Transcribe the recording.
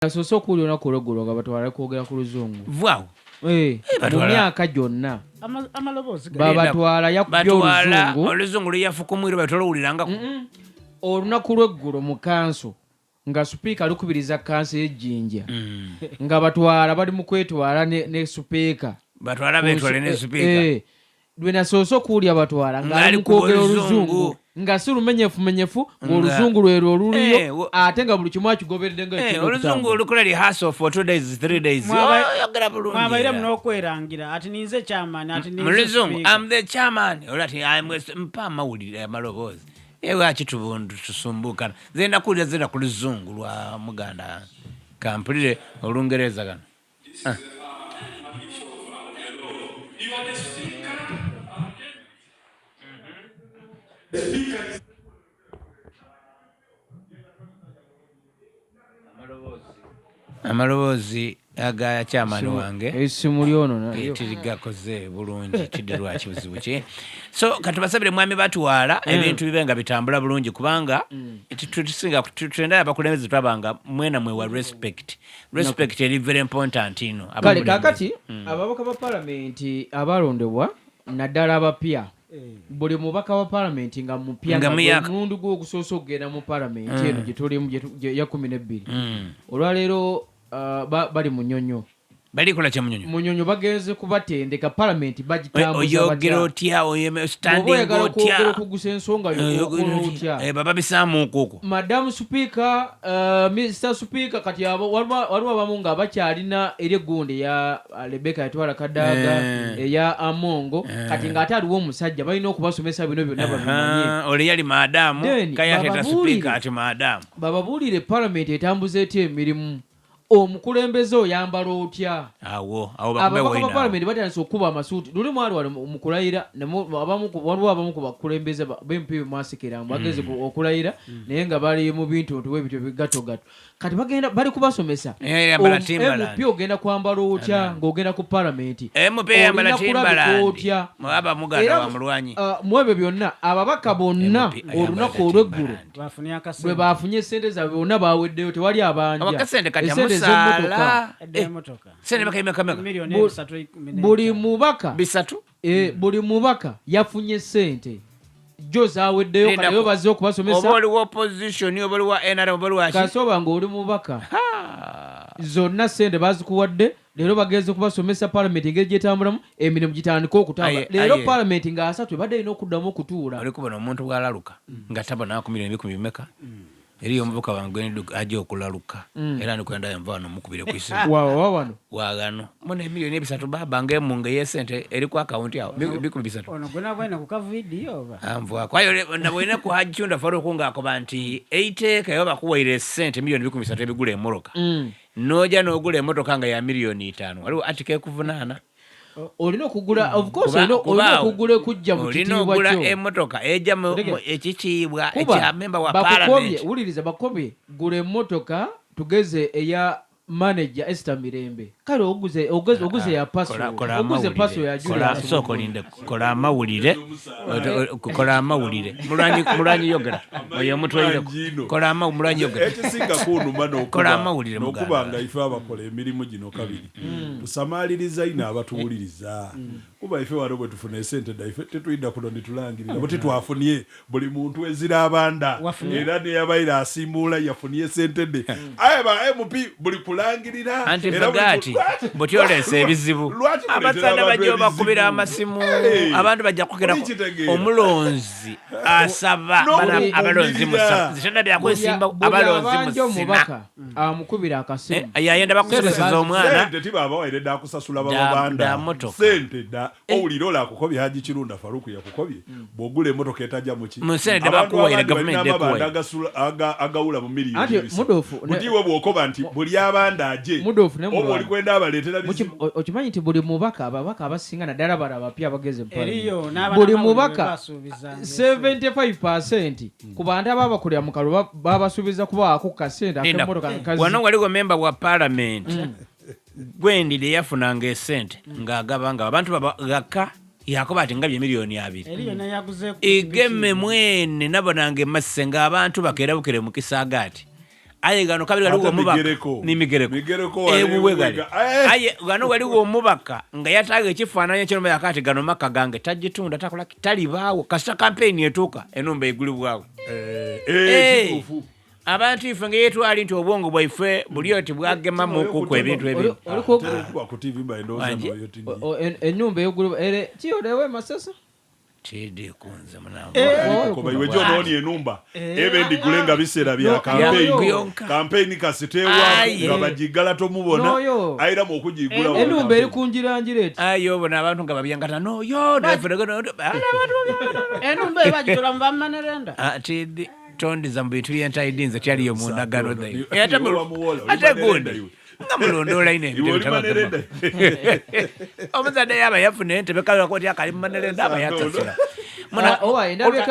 Nasoose okuwulira olunaku olw'eggulo nga batwala kwogera ku luzungu. Vwawo. Mu myaka gyonna. Amaloboozi Babatwala yakubye oluzungu. Oluzungu luyafukumwira batwala owulirangako. Olunaku lw'eggulo mu kanso nga supiika lukubiriza kanso y'ejjinja. Nga batwala bali mu kwetwala ne supiika. Batwala betwale ne supiika. Lwe nasoose okuwulira batwala ng'ali mu kwogera oluzungu. Nga si lumenyefu ng'oluzungu lwero oluliyo ate nga buli kimu akigoberedde nga oluzungu olukola rehearsal for 2 days 3 days yogera bulungi mwabaire munokwerangira ati ninze chairman ati ninze muluzungu I'm the chairman olati mpa amawulire amaloboozi ewe akitubundu tusumbukana zenda kulya zenda ku luzungu lwa muganda kampulire olungereza gano amaloboozi aga chairman wange esimu lyono tirigakoze bulungi kidde lwaki buzibu ki so katubasabire mwami batwala ebintu bibe nga bitambula bulungi kubanga tutusinga tutenda abakulembeze twabanga mwena mwe wa respect eri very important ino kale kakati ababaka ba parliament abalondebwa naddala abapya buli mubaka wa parliament nga mupya mulundi gwo ogusoosa okugenda mu parliament eno gye tulimu ya 12 olwaleero bali munyonyo balikola kya munyonyo bagenze kubatendeka parliament bagitambuza oyogera otya standing otya okugusa ensonga y'okutya baba bisaamu okwo madam speaker Mr speaker kati waliwo abamu nga bakyalina eryegundi ya Rebecca yatwala Kadaga eya Amongo kati nga ate aliwo omusajja balina okubasomesa bino byonna babimanye oli yali madamu kayateta speaker ati madamu bababuulire parliament etambuza etya emirimu omukulembeze oyambala otya ababaka ba parliament batandise okuba amasuuti luli mwali wali mukulayira waliwo abamu ku bakulembeze b'empi bemwasikira bageze okulayira naye nga bali mu bintu ebityo bigatogato kati bagenda bali kubasomesa MP ogenda kwambala otya ng'ogenda ku parliament olina kulabika otya mu ebyo byonna ababaka bonna olunaku olw'eggulo lwe bafunye sente zaabwe bonna baweddeyo tewali abanja buli mubaka buli mubaka yafunye sente jo zaweddeyo kaleyo bazze okubasomesa oba oliwo opposition oba oliwo NRM oba oliwo kasoba ng'oli mubaka zonna sente bazikuwadde leero bagenze kubasomesa parliament engeri gyetambulamu emirimu gitandika okutambula leero parliament nga asatu ebadde erina okuddamu okutuula oli kubona omuntu bw'alaluka nga tabona ku milioni 10 bimeka eriyo omuvuka wange ajja okulaluka era ndikwenda enva wano mukubire ku isimu wano wagano muna emiliyoni 3 baba ng'emunga y'esente eri ku akawunti yawo 3 ono gwena gwena ku kavidiyo oba anvwa kwayo nabwina ku hajjunda faro kungakoba nti eiteeka yoba kuwaire sente miliyoni 3 ebigula emmotoka noja n'ogula emmotoka nga ya miliyoni 5 waliwo atike kuvunaana olina okugula of course olina okugula kujja mu kitiibwa kyo olina okugula emmotoka ejja mu ekitiibwa ekya member wa parliament wuliriza bakobye gula emmotoka tugeze eya manager Esther Mirembe kale oguze ya paso oguze paso ya Julia soko linde kola amawulire mulanyi yogera oyo mutwayire kola mulanyi yogera ekisinga kunuma kola amawulire muganga ife abakola emirimu gino kabiri tusamaliriza ina abatuwuliriza kuba ife wano bwe tufuna sente daife tetuyida kuno nitulangirira bwe twafunye buli muntu ezira abanda era ne yabaira asimbula yafunye sente de ayaba MP buli kulangirira antifagati botyolese ebizibu abatsana bajja bakubira amasimu abantu bajja kugera omulonzi asaba abalonzi musa zitenda byakwesimbako abalonzi musina amukubira akasimu yayenda bakusasula omwana sente baba waireda akusasula babanda sente da owulira akukobye haji kirunda Faruku yakukobye bwogula emmotoka etajja muki musende bakuwaire government ekuwaire agawula mu miliyoni ati mudofu mutiwe bwokoba nti buli abanda aje mudofu ne obo olikwenda abaletera okimanyi nti buli mubaka ababaka abasinga naddala bala abapya bageze eriyo buli mubaka 75% ku bantu ababakulira mu kalulu babasuubiza kubaako kasente ak'emmotoka nkazi wano waliwo member wa parliament gwendire yafunanga esente ng'agabanga abantu babagaka yakoba ati ngabye miliyoni 2 igemme mwene nabonanga emasse ng'abantu bakeera bukere mu Kisagati aye gano kabiri galiwo omubaka migereko ebuwe gali aye gano waliwo omubaka nga yataga ekifaananyi ekyo yakati gano maka gange tagitunda takola talibaawo kasita kampeyini etuuka enumba egulibwawo abantu ife nga yetwali nti obwongo bwaife buli oti bwagemamu okuku ebintu ebyo ennyumba eyogulibwa kiyolewo emasasa Chidi kunze mwanangu. Kuba iwe jo noni enumba. Ebe ndigule nga biseera bya campaign kasitewa nga bajigala to mubona. Aira mu kujigula. Enumba eri kunjira njireti. Ayo bona abantu nga babyangata no yo ndefere. Enumba ebajitola mbammanerenda. Chidi tondi zambitu yenta idinze kyali yo mundagano dai. Ate gundi. Ngamulondola ine manerenda omuzadde yaba yafuna entebe kalwa koti akali manerenda aba yatasira muna